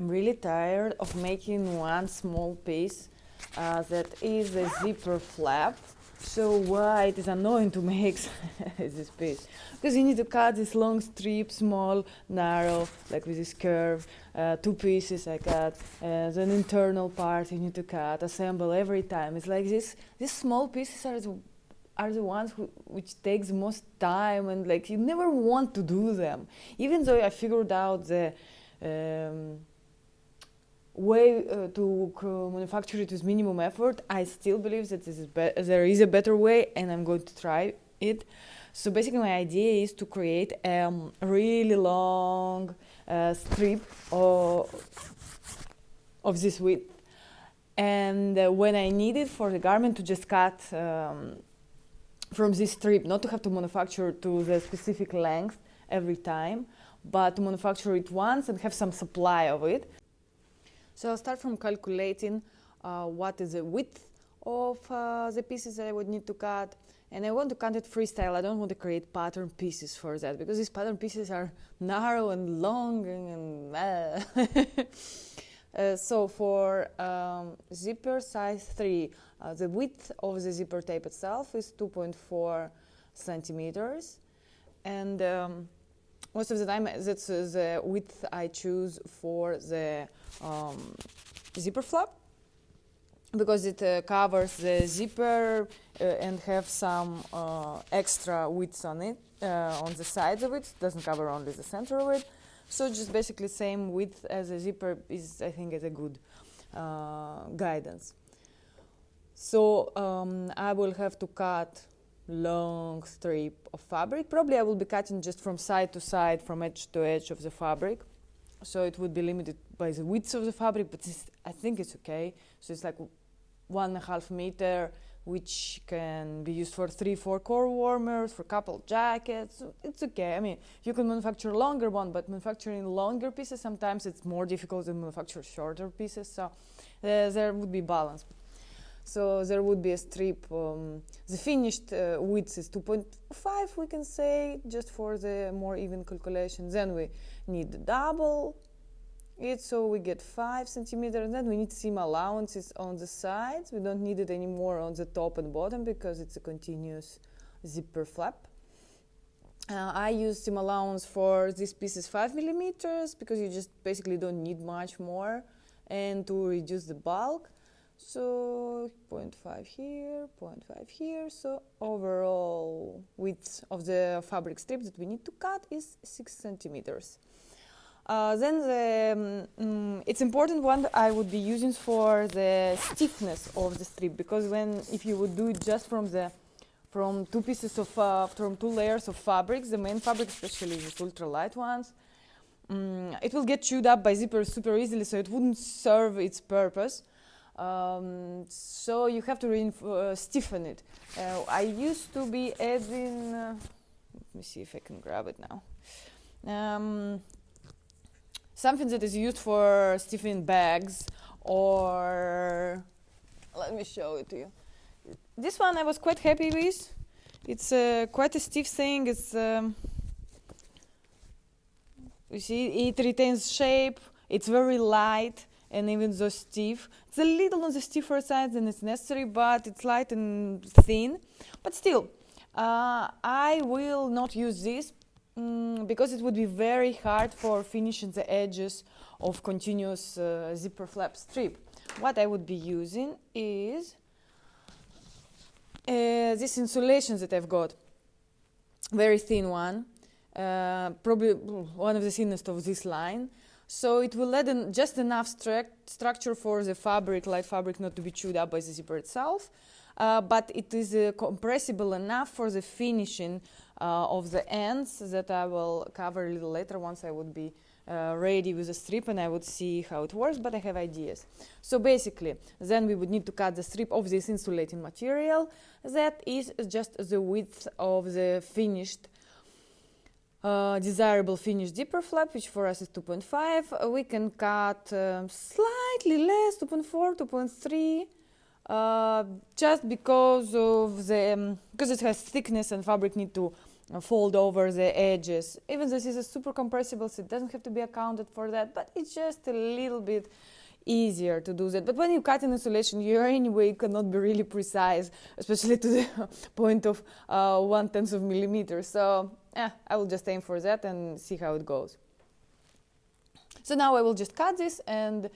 I'm really tired of making one small piece that is a zipper flap. So why it is annoying to make this piece? Because you need to cut this long strip, small, narrow, like with this curve, 2 pieces I cut, the internal part you need to cut, assemble every time. It's like this. These small pieces are the ones which takes the most time, and like you never want to do them. Even though I figured out the way to manufacture it with minimum effort, I still believe that there is a better way, and I'm going to try it. So basically my idea is to create a really long strip of this width, and when I need it for the garment, to just cut from this strip, not to have to manufacture to the specific length every time, but to manufacture it once and have some supply of it. So I'll start from calculating what is the width of the pieces that I would need to cut, and I want to cut it freestyle. I don't want to create pattern pieces for that, because these pattern pieces are narrow and long and so for zipper size 3, the width of the zipper tape itself is 2.4 centimeters, and most of the time that's the width I choose for the zipper flap, because it covers the zipper and have some extra width on it, on the sides of it. It doesn't cover only the center of it. So just basically same width as a zipper is, I think, is a good guidance. So I will have to cut long strip of fabric. Probably I will be cutting just from side to side, from edge to edge of the fabric. So it would be limited by the width of the fabric, but I think it's okay. So it's like 1.5 meter, which can be used for 3-4 core warmers, for a couple jackets. So it's okay. I mean, you can manufacture longer one, but manufacturing longer pieces, sometimes it's more difficult than manufacture shorter pieces. So there would be balance. So there would be a strip. The finished width is 2.5, we can say, just for the more even calculation. Then we need to double it, so we get 5 centimeters. And then we need seam allowances on the sides. We don't need it anymore on the top and bottom, because it's a continuous zipper flap. I use seam allowance for this piece is 5 millimeters, because you just basically don't need much more, and to reduce the bulk. So 0.5 here, 0.5 here. So overall width of the fabric strip that we need to cut is 6 centimeters. Then it's important one that I would be using for the stiffness of the strip, because if you would do it just from 2 pieces of from 2 layers of fabrics, the main fabric, especially these ultralight ones, it will get chewed up by zippers super easily, so it wouldn't serve its purpose. So you have to stiffen it. I used to be adding, let me see if I can grab it now. Something that is used for stiffening bags, or let me show it to you. This one I was quite happy with. It's quite a stiff thing. It's you see, it retains shape. It's very light. And even though stiff, it's a little on the stiffer side than it's necessary, but it's light and thin. But still, I will not use this because it would be very hard for finishing the edges of continuous zipper flap strip. What I would be using is this insulation that I've got, very thin one, probably one of the thinnest of this line. So it will add just enough structure for the fabric, light fabric, not to be chewed up by the zipper itself. But it is compressible enough for the finishing of the ends that I will cover a little later once I would be ready with the strip and I would see how it works, but I have ideas. So basically, then we would need to cut the strip of this insulating material. That is just the width of the finished desirable finished zipper flap, which for us is 2.5. We can cut slightly less, 2.4, 2.3, just because of the because it has thickness and fabric need to fold over the edges. Even this is a super compressible, so it doesn't have to be accounted for that, but it's just a little bit easier to do that. But when you cut in insulation, you anyway cannot be really precise, especially to the point of 1/10 of millimeters. So I will just aim for that and see how it goes. So now I will just cut this and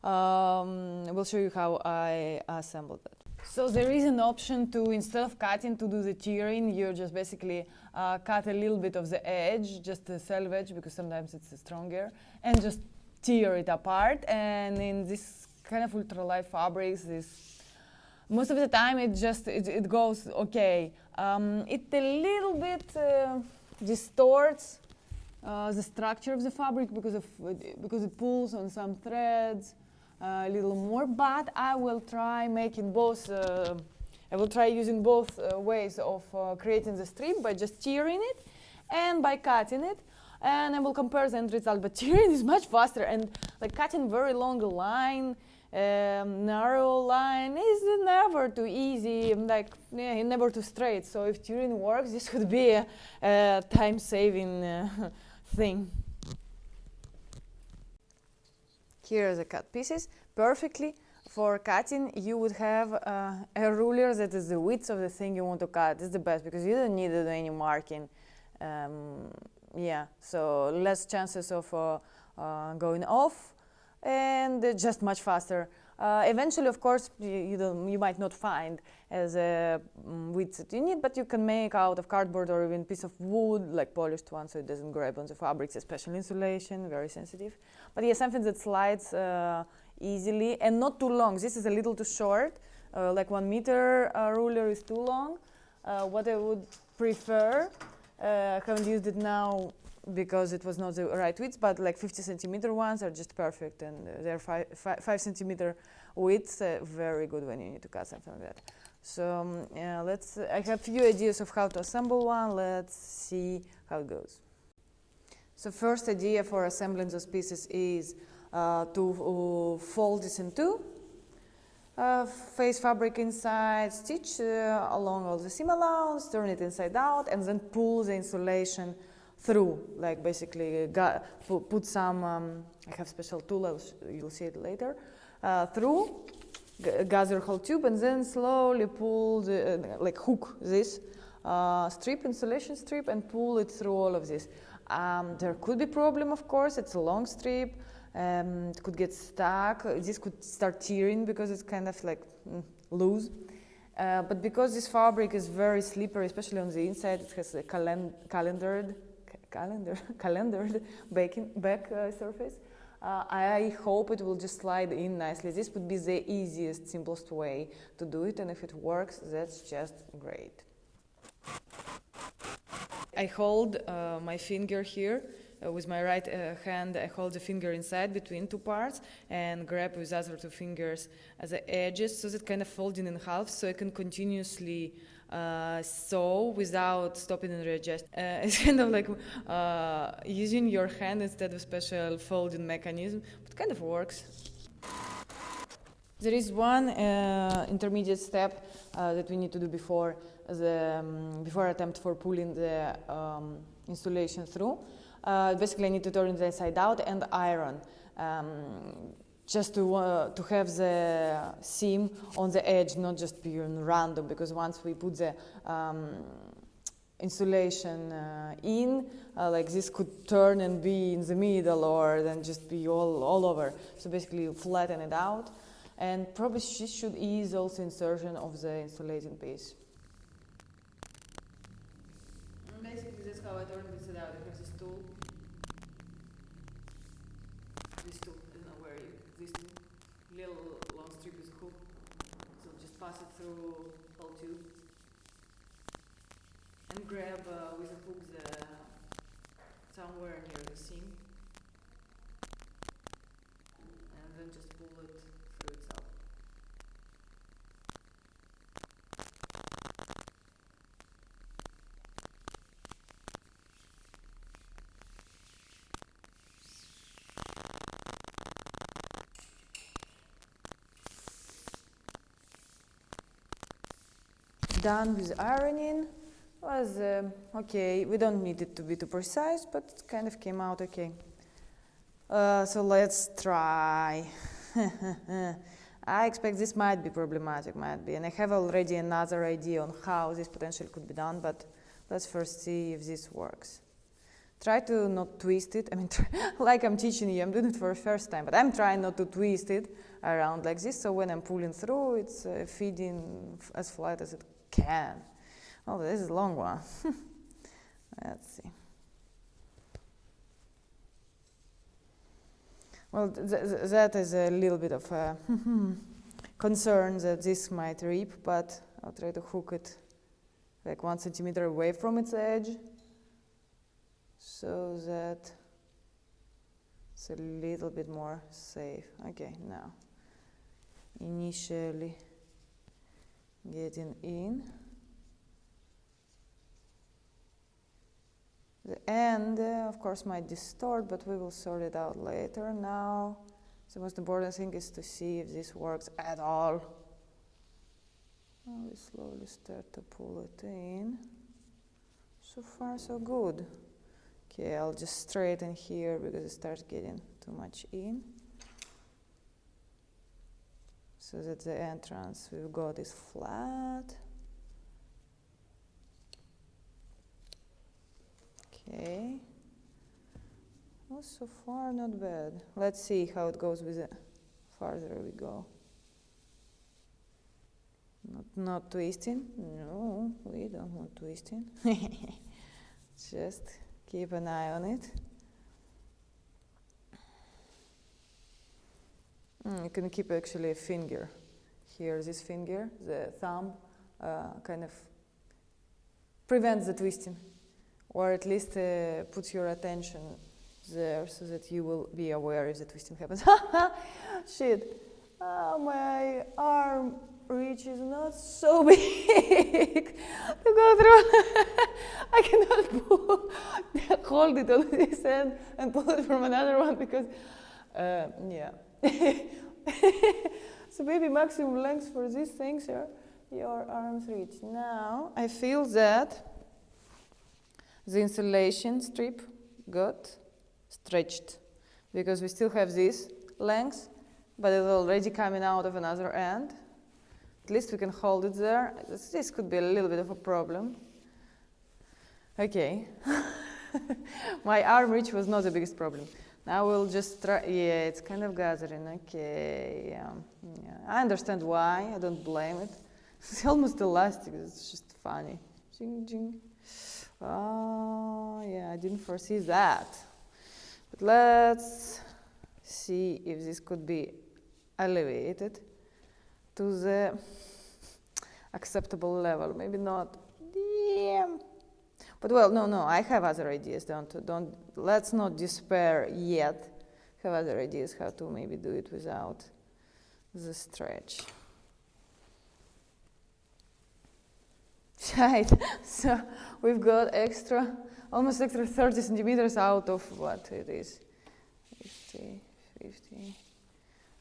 I will show you how I assembled it. So there is an option to, instead of cutting, to do the tearing. You just basically cut a little bit of the edge, just the selvage, because sometimes it's stronger, and just tear it apart. And in this kind of ultralight fabrics, most of the time it goes okay. It a little bit distorts the structure of the fabric because it pulls on some threads a little more, but I will try making both. I will try using both ways of creating the strip, by just tearing it and by cutting it, and I will compare the end result. But tearing is much faster, and like cutting very long line, narrow line is never too easy, never too straight. So if tearing works, this could be a time-saving thing. Here are the cut pieces. Perfectly for cutting, you would have a ruler that is the width of the thing you want to cut. It's the best because you don't need to do any marking. So less chances of going off, and just much faster. Eventually, of course, you might not find as a width that you need, but you can make out of cardboard or even piece of wood, like polished one, so it doesn't grab on the fabrics, especially insulation, very sensitive. But yeah, something that slides easily and not too long. This is a little too short, like 1 meter ruler is too long. What I would prefer, I haven't used it now because it was not the right width, but like 50 centimeter ones are just perfect, and they're 5 centimeter width, very good when you need to cut something like that. So I have a few ideas of how to assemble one. Let's see how it goes. So first idea for assembling those pieces is to fold this in two, face fabric inside, stitch along all the seam allowance, turn it inside out, and then pull the insulation through, like basically put some, I have special tool, you'll see it later, through, gather whole tube, and then slowly pull, like hook this strip, insulation strip, and pull it through all of this. There could be problem, of course, it's a long strip, it could get stuck, this could start tearing because it's kind of like loose. But because this fabric is very slippery, especially on the inside, it has a calendared back surface. I hope it will just slide in nicely. This would be the easiest, simplest way to do it, and if it works, that's just great. I hold my finger here. With my right hand, I hold the finger inside between two parts and grab with other two fingers at the edges, so that kind of folding in half, so I can continuously sew without stopping and readjust. It's kind of like using your hand instead of special folding mechanism, but kind of works. There is one intermediate step that we need to do before attempt for pulling the insulation through. Basically, I need to turn it inside out and iron, just to have the seam on the edge, not just be random, because once we put the insulation in, like this could turn and be in the middle, or then just be all over. So basically flatten it out, and probably should ease also insertion of the insulating piece. Basically that's how I turn this out. I have this tool. This tool, I don't know where this tool, little long strip is a hook, so just pass it through whole tube and grab with a hook somewhere near the seam, and then just pull it through itself. Done with ironing. Was okay. We don't need it to be too precise, but it kind of came out okay. So let's try. I expect this might be problematic, and I have already another idea on how this potentially could be done, but let's first see if this works. Try to not twist it. I mean, like I'm teaching you, I'm doing it for the first time, but I'm trying not to twist it around like this, so when I'm pulling through, it's feeding as flat as it can. Oh, this is a long one. Let's see. Well, that is a little bit of a concern that this might rip, but I'll try to hook it like 1 centimeter away from its edge so that it's a little bit more safe. Okay, now initially getting in. The end, of course, might distort, but we will sort it out later. Now, the most important thing is to see if this works at all. Now we slowly start to pull it in. So far, so good. Okay, I'll just straighten here because it starts getting too much in. So that the entrance we've got is flat. Okay. Well, so far not bad. Let's see how it goes with it farther we go. Not twisting. No, we don't want twisting. Just keep an eye on it. You can keep actually a finger here. This finger, the thumb, kind of prevents the twisting. Or at least puts your attention there so that you will be aware if the twisting happens. Shit, my arm reach is not so big to go through. I cannot hold it on this end and pull it from another one because, yeah. So maybe maximum length for these things are your arm's reach. Now I feel that the insulation strip got stretched because we still have this length, but it's already coming out of another end. At least we can hold it there. This could be a little bit of a problem. Okay. My arm reach was not the biggest problem. Now we'll just try. Yeah, it's kind of gathering. Okay. Yeah. I understand why. I don't blame it. It's almost elastic. It's just funny. Jing, jing. Oh, yeah, I didn't foresee that. But let's see if this could be elevated to the acceptable level. Maybe not. Yeah. But well, no, I have other ideas. Let's not despair yet. I have other ideas how to maybe do it without the stretch. Right, so we've got almost extra 30 centimeters out of what it is, 50,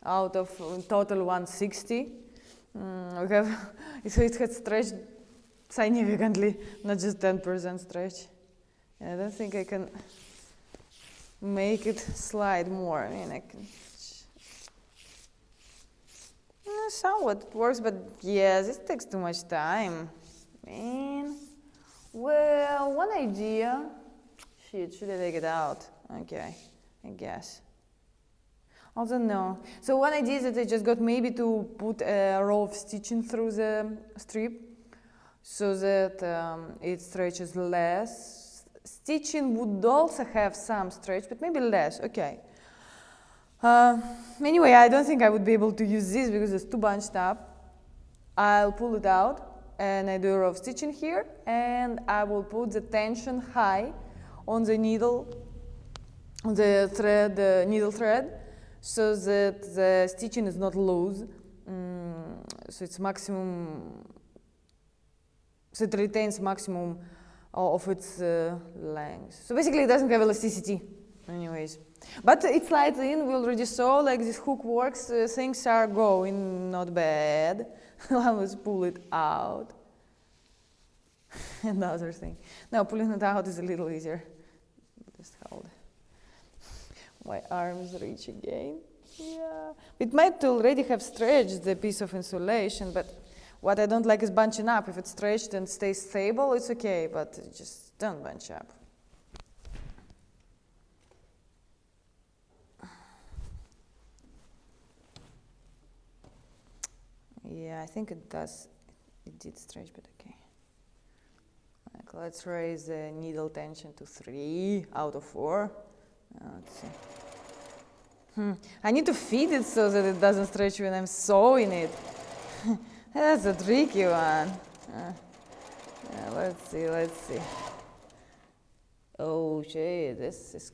out of total 160. So it had stretched significantly, not just 10% stretch. I don't think I can make it slide more. I mean, I can. Somewhat works, but yeah, this takes too much time. Man, well, one idea. Shit, should I take it out? Okay, I guess. Also, no. So one idea is that I just got maybe to put a row of stitching through the strip so that it stretches less. Stitching would also have some stretch, but maybe less. Okay. Anyway, I don't think I would be able to use this because it's too bunched up. I'll pull it out. And I do a row of stitching here, and I will put the tension high on the needle, on the thread, the needle thread, so that the stitching is not loose. So it's maximum. So it retains maximum of its length. So basically, it doesn't have elasticity, anyways. But it slides in. We already saw like this hook works. Things are going not bad. Let's pull it out. and the other thing. Now pulling it out is a little easier. Just hold. My arms reach again. Yeah. It might already have stretched the piece of insulation, but what I don't like is bunching up. If it's stretched and stays stable, it's okay, but just don't bunch up. Yeah, I think it does. It did stretch, but okay. Like, let's raise the needle tension to 3 out of 4. Let's see. I need to feed it so that it doesn't stretch when I'm sewing it. That's a tricky one. Yeah, let's see. Oh shit, this is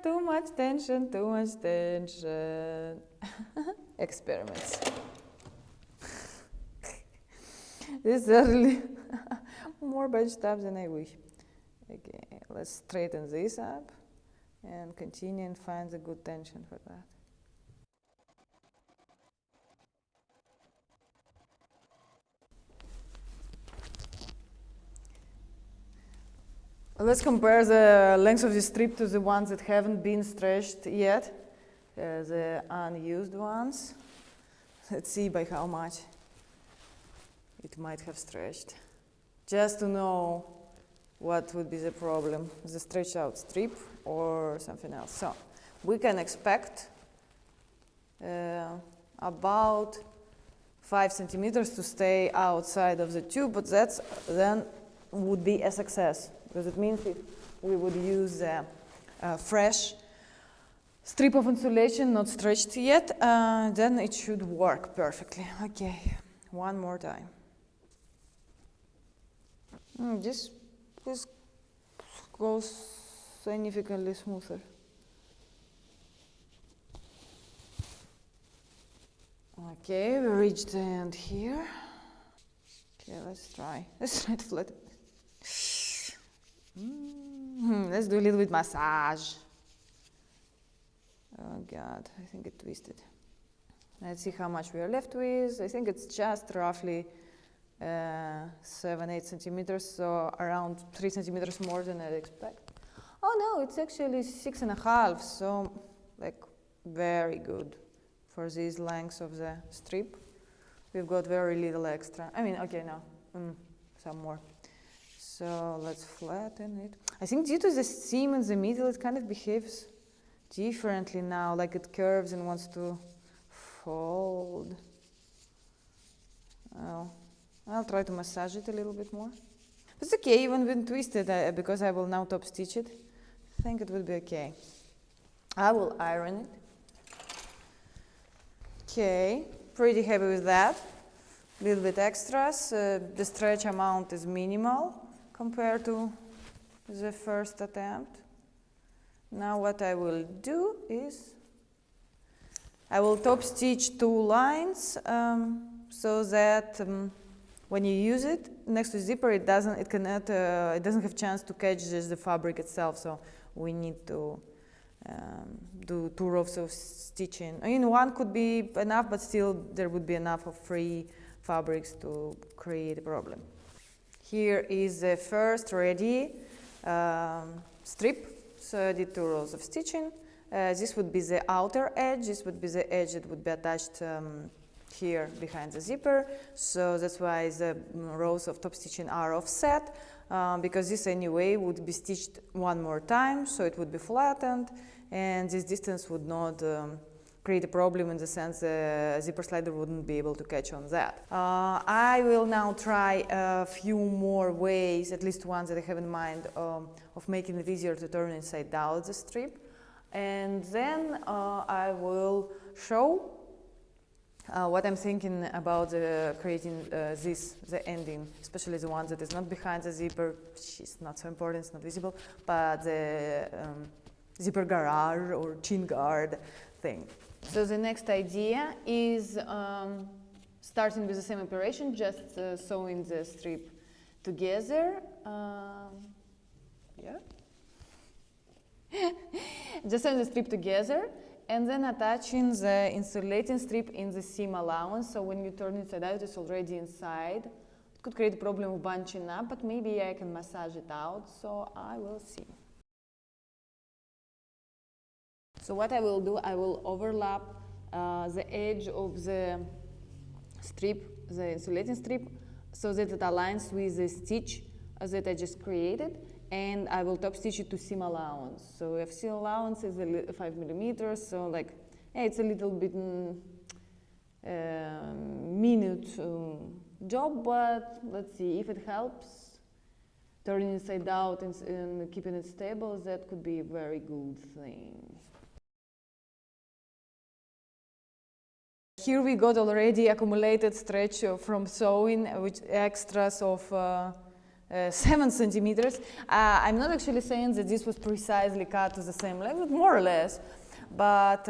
too much tension. Experiments. This is really more bench stuff than I wish. Okay, let's straighten this up and continue and find the good tension for that. Let's compare the length of the strip to the ones that haven't been stretched yet, the unused ones. Let's see by how much it might have stretched, just to know what would be the problem, the stretched out strip or something else. So we can expect about 5 centimeters to stay outside of the tube, but that's then would be a success, because it means if we would use a fresh strip of insulation, not stretched yet, then it should work perfectly. Okay, one more time. This goes significantly smoother. Okay, we reached the end here. Okay, let's try to flatten. Let's do a little bit massage. Oh God, I think it twisted. Let's see how much we are left with. I think it's just roughly 7-8 centimeters, so around 3 centimeters more than I'd expect. Oh no, it's actually 6.5, so like very good for these lengths of the strip. We've got very little extra. I mean, okay, now some more. So let's flatten it. I think due to the seam in the middle, it kind of behaves differently now, like it curves and wants to fold. Well, I'll try to massage it a little bit more. It's okay, even when twisted, because I will now top stitch it. I think it will be okay. I will iron it. Okay, pretty happy with that. A little bit extras. The stretch amount is minimal compared to the first attempt. Now what I will do is I will top stitch 2 lines so that when you use it next to the zipper, it doesn't have chance to catch just the fabric itself. So we need to do 2 rows of stitching. I mean, 1 could be enough, but still there would be enough of free fabrics to create a problem. Here is the first ready strip. So I did 2 rows of stitching. This would be the outer edge. This would be the edge that would be attached here behind the zipper. So that's why the rows of top stitching are offset, because this anyway would be stitched 1 more time, so it would be flattened, and this distance would not create a problem in the sense the zipper slider wouldn't be able to catch on that. I will now try a few more ways, at least ones that I have in mind, of making it easier to turn inside out the strip, and then I will show what I'm thinking about creating the ending, especially the one that is not behind the zipper, which is not so important, it's not visible, but the zipper garage or chin guard thing. So the next idea is starting with the same operation, just sewing the strip together. Just sewing the strip together, and then attaching the insulating strip in the seam allowance, so when you turn it inside out, it's already inside. It could create a problem of bunching up, but maybe I can massage it out, so I will see. So what I will do, I will overlap the edge of the strip, the insulating strip, so that it aligns with the stitch that I just created, and I will top stitch it to seam allowance. So if seam allowance is 5 millimeters, so like, yeah, it's a little bit minute job, but let's see if it helps. Turning inside out and keeping it stable, that could be a very good thing. Here we got already accumulated stretch from sewing, which extras of 7 centimeters. I'm not actually saying that this was precisely cut to the same length, but more or less. But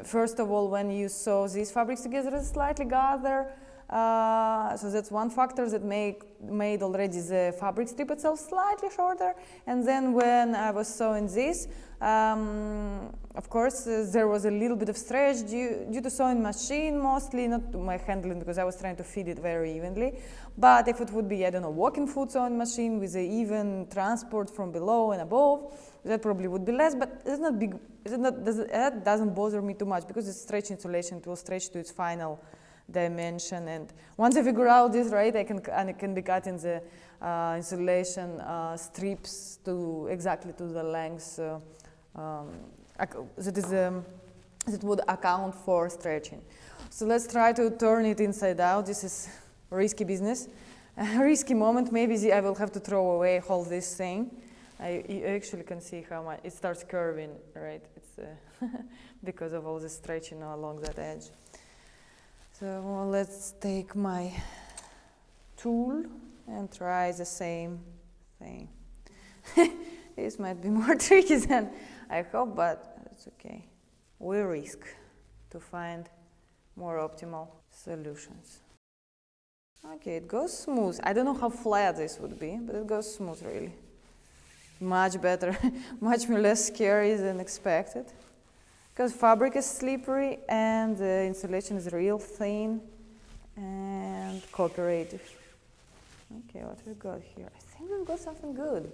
first of all, when you sew these fabrics together, it's slightly gather. So that's one factor that made already the fabric strip itself slightly shorter. And then when I was sewing this, of course, there was a little bit of stretch due to sewing machine mostly, not to my handling, because I was trying to feed it very evenly. But if it would be, I don't know, walking foot sewing machine with an even transport from below and above, that probably would be less, but it's not big. That doesn't bother me too much because it's stretch insulation. It will stretch to its final dimension, and once I figure out this, right, I can be cutting the insulation strips to exactly to the length that would account for stretching. So let's try to turn it inside out. This is risky business, a risky moment. Maybe I will have to throw away all this thing. You actually can see how much it starts curving, right? It's because of all the stretching along that edge. So let's take my tool and try the same thing. This might be more tricky than I hope, but it's okay. We risk to find more optimal solutions. Okay, it goes smooth. I don't know how flat this would be, but it goes smooth really. Much better, much less scary than expected. Because fabric is slippery and the insulation is real thin and cooperative. Okay, what we got here? I think we've got something good.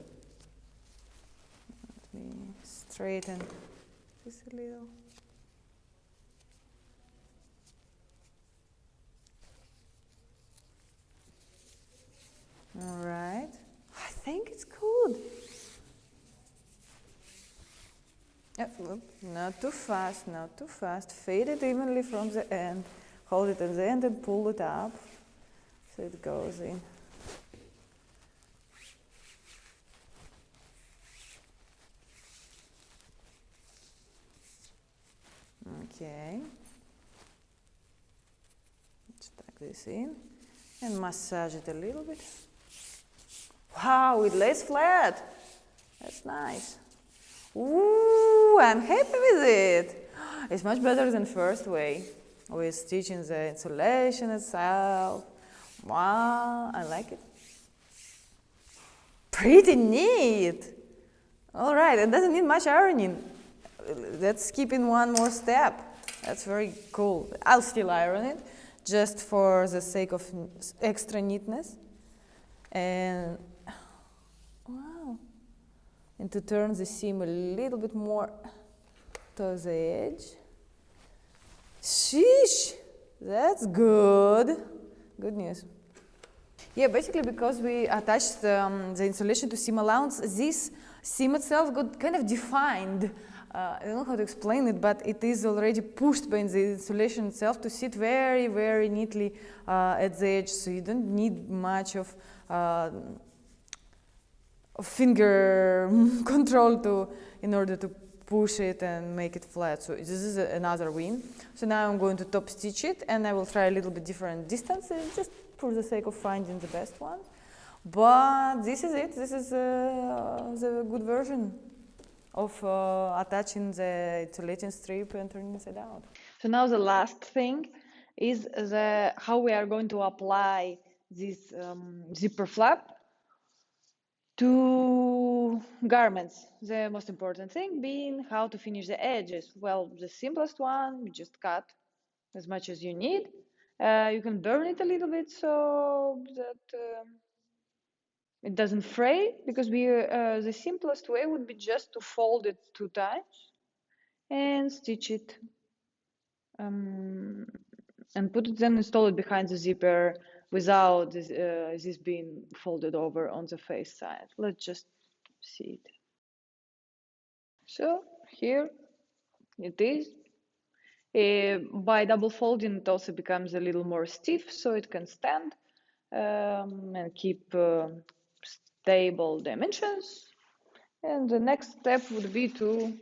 Let me straighten this a little. All right, I think it's good. Not too fast, not too fast. Fade it evenly from the end. Hold it at the end and pull it up so it goes in. Okay. Let's tuck this in and massage it a little bit. Wow, it lays flat. That's nice. Ooh, I'm happy with it. It's much better than first way with stitching the insulation itself. Wow, I like it. Pretty neat. All right, it doesn't need much ironing. Let's skip in one more step. That's very cool. I'll still iron it just for the sake of extra neatness. And wow. And to turn the seam a little bit more to the edge. Sheesh, that's good. Good news. Yeah, basically because we attached the insulation to seam allowance, this seam itself got kind of defined. I don't know how to explain it, but it is already pushed by the insulation itself to sit very, very neatly at the edge. So you don't need much of finger control in order to push it and make it flat. So this is another win. So now I'm going to top stitch it, and I will try a little bit different distances just for the sake of finding the best one. But this is it. This is the good version of attaching the insulating strip and turning inside out. So now the last thing is how we are going to apply this zipper flap to garments. The most important thing being how to finish the edges. Well, the simplest one, you just cut as much as you need You can burn it a little bit so that it doesn't fray, because the simplest way would be just to fold it 2 times and stitch it, and then install it behind the zipper without this being folded over on the face side. Let's just see it. So here it is. By double folding, it also becomes a little more stiff, so it can stand and keep stable dimensions. And the next step would be to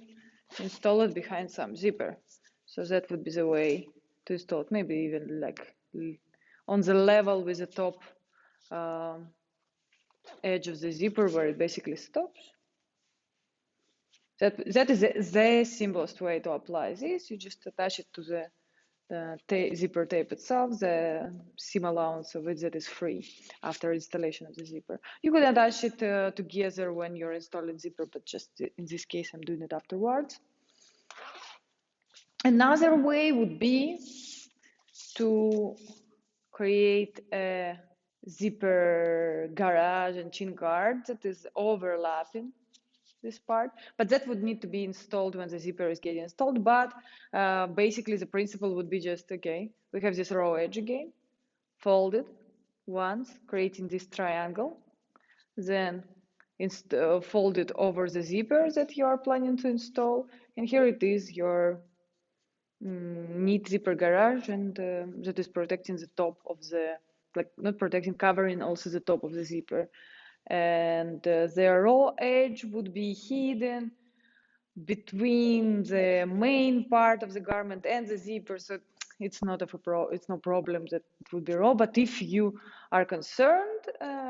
install it behind some zipper. So that would be the way to install it, maybe even like on the level with the top edge of the zipper where it basically stops. That is the simplest way to apply this. You just attach it to the zipper tape itself, the seam allowance of it that is free after installation of the zipper. You could attach it together when you're installing zipper, but just in this case, I'm doing it afterwards. Another way would be to create a zipper garage and chin guard that is overlapping this part, but that would need to be installed when the zipper is getting installed. But basically the principle would be just, okay, we have this raw edge again, fold it once, creating this triangle, then fold it over the zipper that you are planning to install, and here it is, your neat zipper garage, and that is protecting the top of the, like not protecting, covering also the top of the zipper. And the raw edge would be hidden between the main part of the garment and the zipper, so it's not it's no problem that it would be raw. But if you are concerned,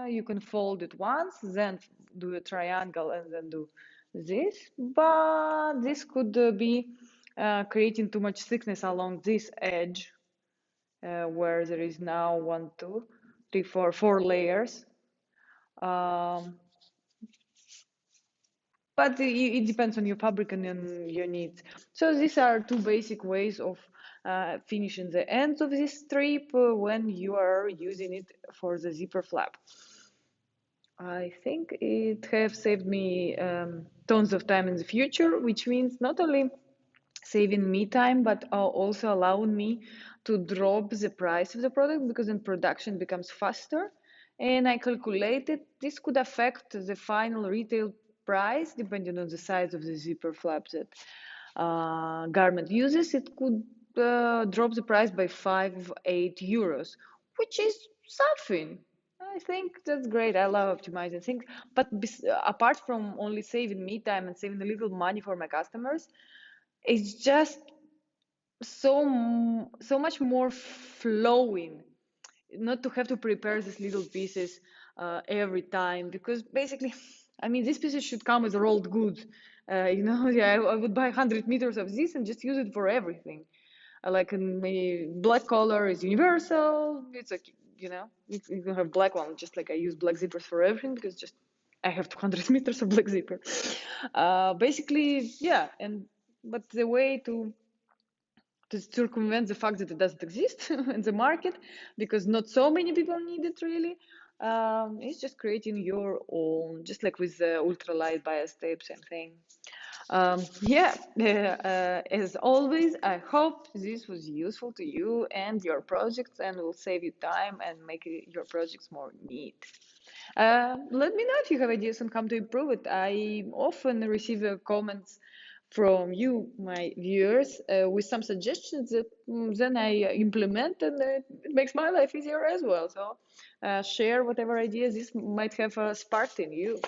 you can fold it once, then do a triangle, and then do this. But this could be creating too much thickness along this edge, where there is now 1, 2, 3, 4, 4 layers. But it depends on your fabric and on your needs. So these are two basic ways of finishing the ends of this strip when you are using it for the zipper flap. I think it has saved me tons of time in the future, which means not only saving me time, but also allowing me to drop the price of the product, because then production becomes faster. And I calculated this could affect the final retail price depending on the size of the zipper flap that garment uses. It could drop the price by 5-8 euros, which is something. I think that's great. I love optimizing things. But apart from only saving me time and saving a little money for my customers, it's just so much more flowing, not to have to prepare these little pieces every time, because basically, I mean, these pieces should come as rolled goods. Yeah, I would buy 100 meters of this and just use it for everything. Like my black color is universal. It's like, you can have black one, just like I use black zippers for everything, because just I have 200 meters of black zipper. Basically, yeah. But the way to circumvent the fact that it doesn't exist in the market, because not so many people need it really, it's just creating your own, just like with the ultralight bias tape, same thing. Yeah, as always, I hope this was useful to you and your projects, and will save you time and make your projects more neat. Let me know if you have ideas on how to improve it. I often receive comments from you, my viewers, with some suggestions that then I implement, and it makes my life easier as well. So share whatever ideas this might have sparked in you.